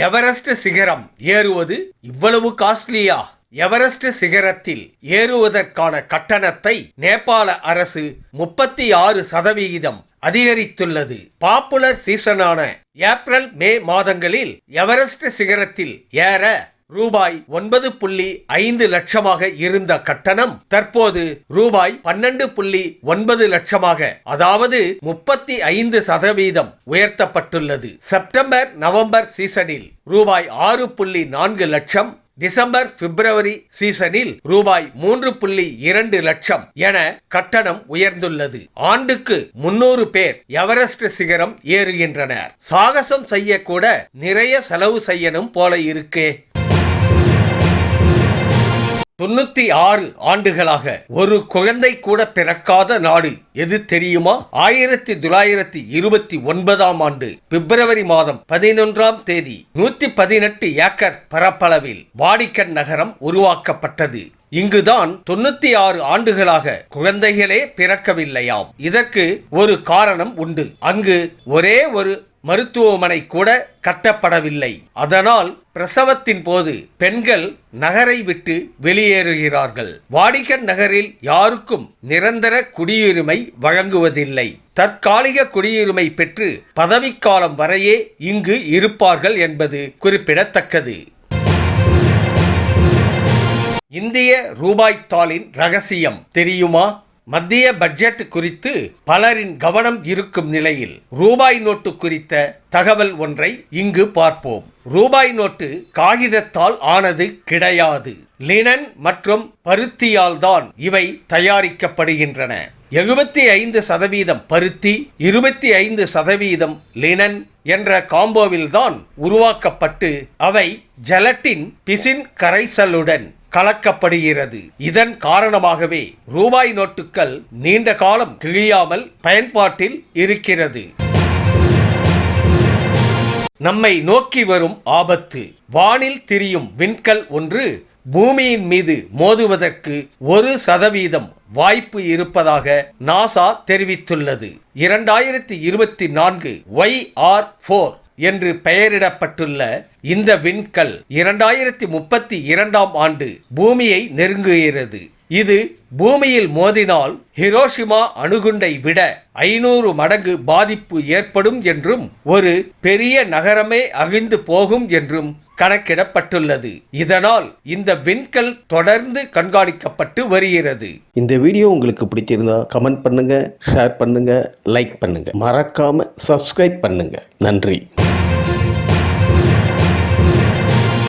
Everest சிகரம் ஏறுவது இவ்வளவு காஸ்ட்லியா? எவரெஸ்ட் சிகரத்தில் ஏறுவதற்கான கட்டணத்தை நேபாள அரசு 36% அதிகரித்துள்ளது. பாப்புலர் சீசனான ஏப்ரல் மே மாதங்களில் எவரெஸ்ட் சிகரத்தில் ஏற ரூபாய் 9.5 லட்சமாக இருந்த கட்டணம் தற்போது ரூபாய் 12.9 லட்சமாக, அதாவது 35% உயர்த்தப்பட்டுள்ளது. செப்டம்பர் நவம்பர் சீசனில் ரூபாய் 6.4 லட்சம், டிசம்பர் பிப்ரவரி சீசனில் ரூபாய் 3.2 லட்சம் என கட்டணம் உயர்ந்துள்ளது. ஆண்டுக்கு 300 பேர் எவரெஸ்ட் சிகரம் ஏறுகின்றனர். சாகசம் செய்ய கூட நிறைய செலவு செய்யணும் போல இருக்கே. 96 ஆண்டுகளாக ஒரு குழந்தை கூட பிறக்காத நாடு எது தெரியுமா? 1929ஆம் ஆண்டு பிப்ரவரி மாதம் 11ஆம் தேதி 118 ஏக்கர் பரப்பளவில் வாடிகன் நகரம் உருவாக்கப்பட்டது. இங்குதான் 96 ஆண்டுகளாக குழந்தைகளே பிறக்கவில்லையாம். இதற்கு ஒரு காரணம் உண்டு. அங்கு ஒரே ஒரு மருத்துவமனை கூட கட்டப்படவில்லை. அதனால் பிரசவத்தின் போது பெண்கள் நகரை விட்டு வெளியேறுகிறார்கள். வாடிகன் நகரில் யாருக்கும் நிரந்தர குடியுரிமை வழங்குவதில்லை. தற்காலிக குடியுரிமை பெற்று பதவிக்காலம் வரையே இங்கு இருப்பார்கள் என்பது குறிப்பிடத்தக்கது. இந்திய ரூபாய் தாளின் ரகசியம் தெரியுமா? மத்திய பட்ஜெட் குறித்து பலரின் கவனம் இருக்கும் நிலையில் ரூபாய் நோட்டு குறித்த தகவல் ஒன்றை இங்கு பார்ப்போம். ரூபாய் நோட்டு காகிதத்தால் ஆனது கிடையாது. லினன் மற்றும் பருத்தியால் தான் இவை தயாரிக்கப்படுகின்றன. 75% பருத்தி, 25% லினன் என்ற காம்போவில் தான் உருவாக்கப்பட்டு அவை ஜெலட்டின் பிசின் கரைசலுடன் கலக்கப்படுகிறது. இதன் காரணமாகவே ரூபாய் நோட்டுகள் நீண்ட காலம் கிழியாமல் பயன்பாட்டில் இருக்கிறது. நம்மை நோக்கி வரும் ஆபத்து. வானில் திரியும் விண்கல் ஒன்று பூமியின் மீது மோதுவதற்கு 1% வாய்ப்பு இருப்பதாக நாசா தெரிவித்துள்ளது. 2024 YR4 என்று பெயரிடப்பட்டுள்ள இந்த விண்கல் 2032ஆம் ஆண்டு பூமியை நெருங்குகிறது. இது பூமியில் மோதினால் ஹிரோஷிமா அணுகுண்டை விட 500 மடங்கு பாதிப்பு ஏற்படும் என்றும் ஒரு பெரிய நகரமே அழிந்து போகும் என்றும் கணக்கிடப்பட்டுள்ளது. இதனால் இந்த விண்கல் தொடர்ந்து கண்காணிக்கப்பட்டு வருகிறது. இந்த வீடியோ உங்களுக்கு பிடிச்சிருந்தா கமெண்ட் பண்ணுங்க, ஷேர் பண்ணுங்க, லைக் பண்ணுங்க, மறக்காம சப்ஸ்கிரைப் பண்ணுங்க. நன்றி.